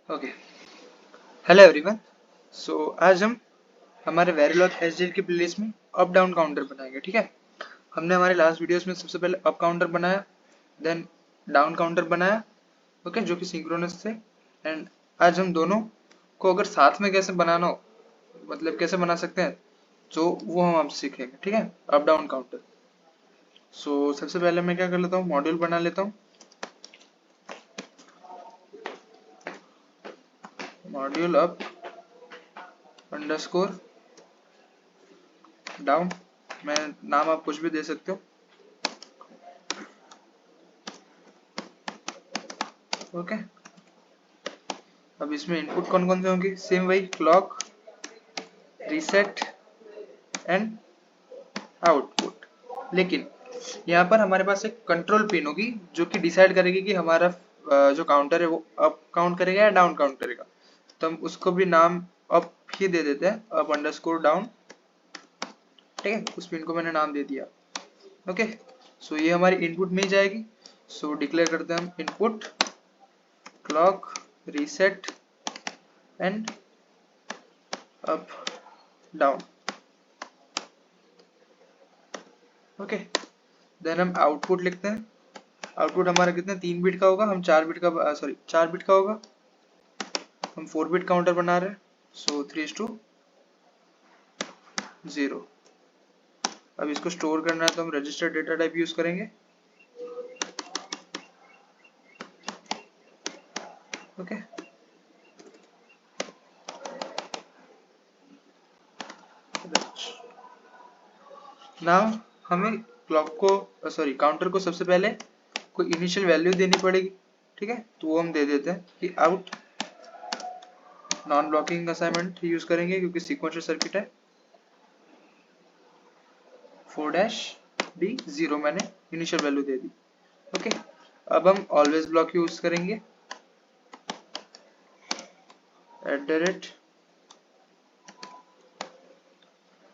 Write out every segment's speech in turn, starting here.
Okay. Hello everyone. सो आज हम हमारे वेरिलॉग एचडीएल की प्लेलिस्ट में अप डाउन काउंटर बनाएंगे। ठीक है, हमने हमारे लास्ट वीडियोस में सबसे पहले अप काउंटर बनाया, देन डाउन काउंटर बनाया, ओके, जो कि सिंक्रोनस थे। एंड आज हम दोनों को अगर साथ में कैसे बनाना हो, मतलब कैसे बना सकते हैं, तो वो हम आपसे सीखेंगे। ठीक है, अप डाउन काउंटर। सो सबसे पहले मैं क्या कर लेता हूँ, मॉड्यूल बना लेता हूँ। मॉड्यूल अप अंडरस्कोर डाउन, मैं नाम आप कुछ भी दे सकते हो। ओके, अब इसमें इनपुट कौन कौन से होंगे, सेम वही क्लॉक, रीसेट एंड आउटपुट। लेकिन यहाँ पर हमारे पास एक कंट्रोल पिन होगी जो कि डिसाइड करेगी कि हमारा जो काउंटर है वो अप काउंट करेगा या डाउन काउंट करेगा। तो हम उसको भी नाम अप ही दे देते हैं, अप अंडरस्कोर डाउन। ठीक है, उस पिन को मैंने नाम दे दिया। ओके, सो ये हमारी इनपुट में ही जाएगी। सो डिक्लेयर करते हैं हम input clock reset and up down. Okay, then हम आउटपुट लिखते हैं। आउटपुट हमारा कितने 3 बिट का होगा, हम 4 बिट का सॉरी 4 बिट का होगा। हम 4 बिट काउंटर बना रहे हैं, सो 3:0। अब इसको स्टोर करना है तो हम रजिस्टर डेटा टाइप यूज करेंगे। ओके, नाउ हमें क्लॉक को सॉरी काउंटर को सबसे पहले कोई इनिशियल वैल्यू देनी पड़ेगी। ठीक है, तो वो हम दे देते हैं कि out. Non blocking assignment use करेंगे क्योंकि सीक्वेंशियल सर्किट है। 4-D 0 मैंने इनिशियल वैल्यू दे दी। ओके, अब हम ऑलवेज ब्लॉक यूज करेंगे। @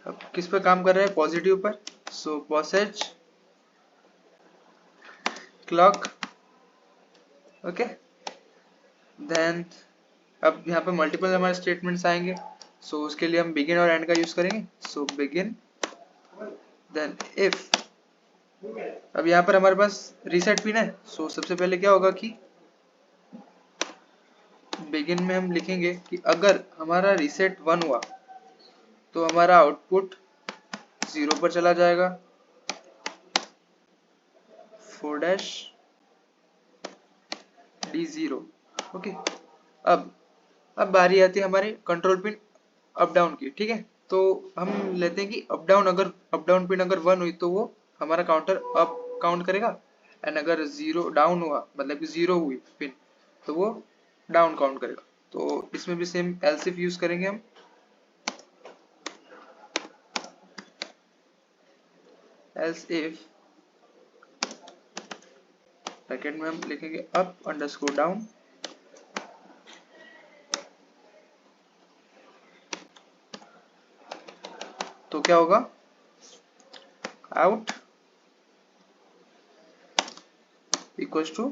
अब किस पे काम कर रहे हैं, पॉजिटिव पर। सो पॉसेज क्लॉक। ओके, देन अब यहाँ पे मल्टीपल हमारे स्टेटमेंट्स आएंगे। सो उसके लिए हम बिगिन और एंड का यूज करेंगे। सो बिगिन देन इफ। अब यहाँ पर हमारे पास रीसेट पिन है। सो सबसे पहले क्या होगा कि बिगिन में हम लिखेंगे कि अगर हमारा रीसेट 1 हुआ तो हमारा आउटपुट 0 पर चला जाएगा। 4-D 0। ओके, अब बारी आती है हमारे कंट्रोल पिन अप डाउन की। ठीक है, तो हम लेते हैं कि अप डाउन पिन अगर 1 हुई तो वो हमारा काउंटर अप काउंट करेगा। एंड अगर 0 डाउन हुआ, मतलब कि 0 हुई पिन, तो वो डाउन काउंट करेगा। तो इसमें भी सेम एल्स इफ यूज करेंगे हम। एल्स इफ ब्रैकेट में हम लिखेंगे अप अंडरस्कोर डाउन। तो क्या होगा, out equals to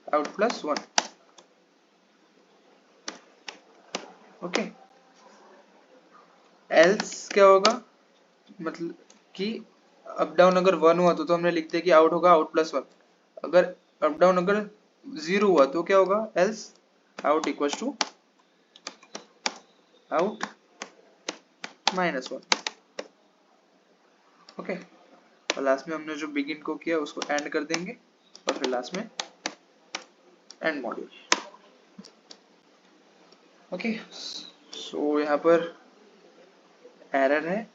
out plus 1। Okay, else क्या होगा, मतलब कि अप डाउन अगर 1 हुआ तो हमने लिखते हैं कि आउट होगा आउट प्लस 1। अगर अप डाउन अगर 0 हुआ तो क्या होगा, else out equals to out -1। Okay, और लास्ट में हमने जो बिगिन को किया उसको एंड कर देंगे और फिर लास्ट में एंड मॉड्यूल। ओके, सो यहाँ पर एरर है,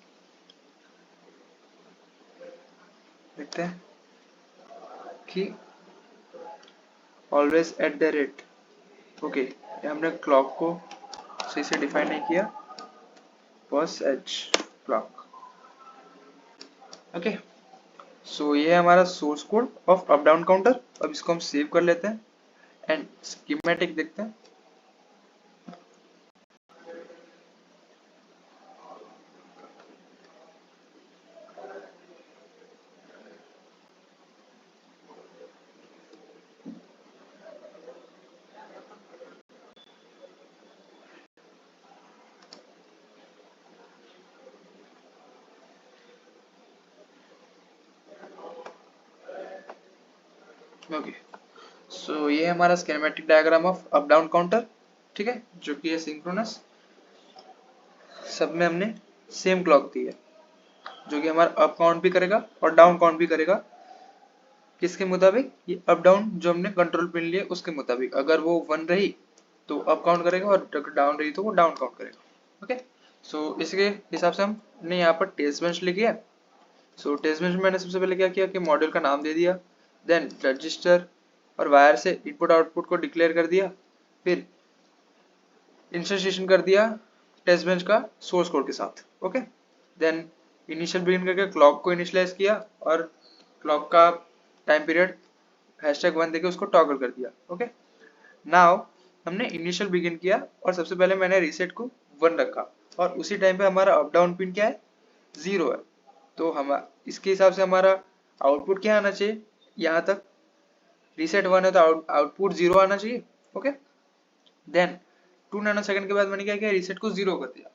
देखते हैं कि ऑलवेज @। ओके, हमने क्लॉक को सही से डिफाइन नहीं किया, बस एच क्लॉक। ओके, सो ये है हमारा source code of up down counter. अब इसको हम सेव कर लेते हैं एंड स्कीमेटिक देखते हैं। ओके, सो ये हमारा schematic diagram of up down counter, ठीक है, जो कि है सिंक्रोनस। सब में हमने सेम क्लॉक दी है, जो कि हमारा अप काउंट भी करेगा और डाउन काउंट भी करेगा। किसके मुताबिक? ये अप डाउन जो हमने कंट्रोल पिन लिए उसके मुताबिक। अगर वो 1 रही तो अप काउंट करेगा और अगर डाउन रही तो वो डाउन काउंट करेगा। ओके, सो इसके हिसाब से हमने यहाँ पर टेस्ट बेंच लिखी है। सो टेस्ट बेंच में मैंने सबसे पहले क्या किया कि मॉड्यूल का नाम दे दिया, देन रजिस्टर और वायर से इनपुट आउटपुट को डिक्लेयर कर दिया, फिर इंस्टॉलेशन कर दिया टेस्ट बेंच का सोर्स कोड के साथ। ओके, देन इनिशियल बिगिन करके क्लॉक को इनिशियलाइज किया और क्लॉक का टाइम पीरियड #1 देके उसको टॉगल कर दिया। ओके, नाउ हमने इनिशियल बिगिन किया और सबसे पहले मैंने रीसेट को 1 रखा और उसी टाइम पे हमारा अप डाउन पिन क्या है? 0 है। तो हम इसके हिसाब से हमारा आउटपुट क्या आना चाहिए? यहाँ तक रीसेट 1 है तो आउटपुट 0 आना चाहिए। ओके, देन 2 नैनो सेकंड के बाद मैंने क्या किया? रीसेट को 0 कर दिया।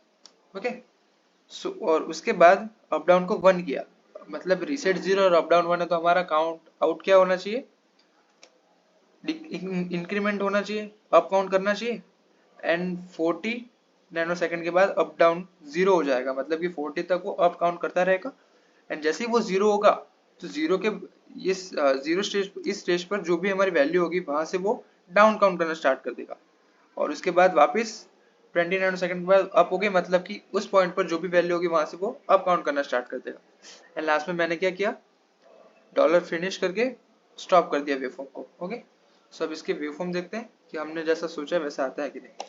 ओके, सो और उसके बाद अप डाउन को 1 किया, मतलब रीसेट 0 और अप डाउन 1 है तो हमारा काउंट आउट क्या होना चाहिए? इंक्रीमेंट होना चाहिए, अप काउंट करना चाहिए। एंड 40 नैनो सेकंड के बाद अप डाउन 0 हो जाएगा, मतलब कि 40 तक वो अप काउंट करता रहेगा। एंड जैसे ही वो 0 होगा तो 0 के इस 0 स्टेज, इस स्टेज पर जो भी हमारी वैल्यू होगी वहां से वो डाउन काउंट करना स्टार्ट कर देगा और उसके बाद वापस 20 नैनो सेकंड के बाद अप हो गई, मतलब कि उस पॉइंट पर जो भी वैल्यू होगी वहां से वो अप काउंट करना स्टार्ट कर देगा। एंड लास्ट में मैंने क्या किया? डॉलर फिनिश करके स्टॉप कर दिया वेवफॉर्म को। ओके, सो अब इसके वेवफॉर्म देखते हैं कि हमने जैसा सोचा है वैसा आता है कि नहीं।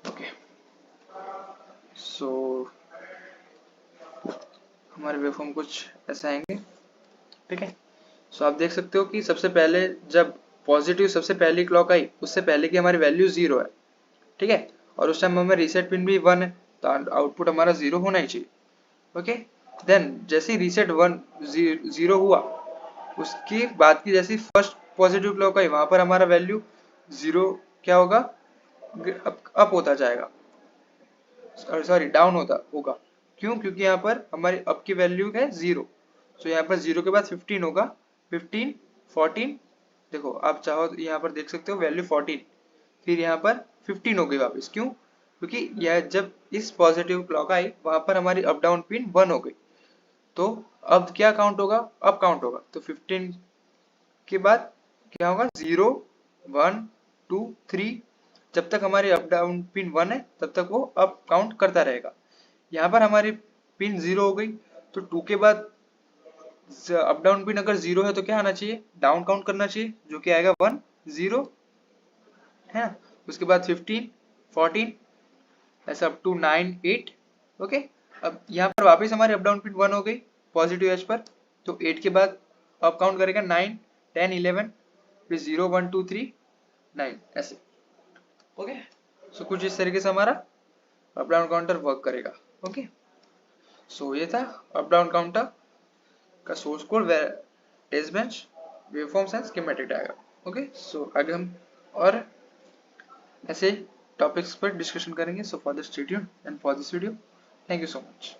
ओके, सो हमारे वेवफॉर्म कुछ ऐसा आएंगे, ठीक है। सो आप देख सकते हो कि सबसे पहले जब पॉजिटिव सबसे पहली क्लॉक आई उससे पहले की हमारी वैल्यू 0 है, ठीक है, और उस टाइम हमें रीसेट पिन भी 1 है तो आउटपुट हमारा 0 होना ही चाहिए। ओके, देन जैसे ही रीसेट 1 0 हुआ उसके बाद की जैसी फर्स्ट पॉजिटिव क्लॉक आई वहां पर हमारा वैल्यू 0 क्या होगा? अप होता जाएगा, सॉरी डाउन होता होगा। क्यों? क्योंकि यहाँ पर हमारी अप की वैल्यू है 0, तो यहाँ पर 0 के बाद 15 होगा, 15 14, देखो आप चाहो तो यहाँ पर देख सकते हो वैल्यू 14, फिर यहाँ पर 15 हो गई वापस। क्यों? क्योंकि यह जब इस पॉजिटिव क्लॉक आई वहां पर हमारी अप डाउन पिन 1 हो गई, तो अब क्या काउंट होगा? अप काउंट होगा। तो 15 के बाद क्या होगा? 0 1 2 3, जब तक हमारी अप डाउन पिन 1 है तब तक वो अप काउंट करता रहेगा। यहाँ पर हमारी पिन 0 हो गई तो 2 के बाद अप डाउन पिन अगर 0 है तो क्या आना चाहिए? डाउन काउंट करना चाहिए, जो कि आएगा 1 0 है ना। उसके बाद 15 14 ऐसा अप टू 9 8। ओके, अब यहाँ पर वापस हमारी अप डाउन पिन 1 हो गई पॉजिटिव एज पर, तो 8 के बाद अप काउंट करेगा 9 10 11, फिर 0 1 2 3 9 ऐसे। ओके, सो कुछ इस तरीके से हमारा अप डाउन काउंटर वर्क करेगा। ओके, सो ये था अप डाउन काउंटर का source code, test bench, waveforms and schematic diagram. Okay, so आगे हम और ऐसे टॉपिक्स पर डिस्कशन करेंगे। So for the stay tuned and for this video, thank you so much.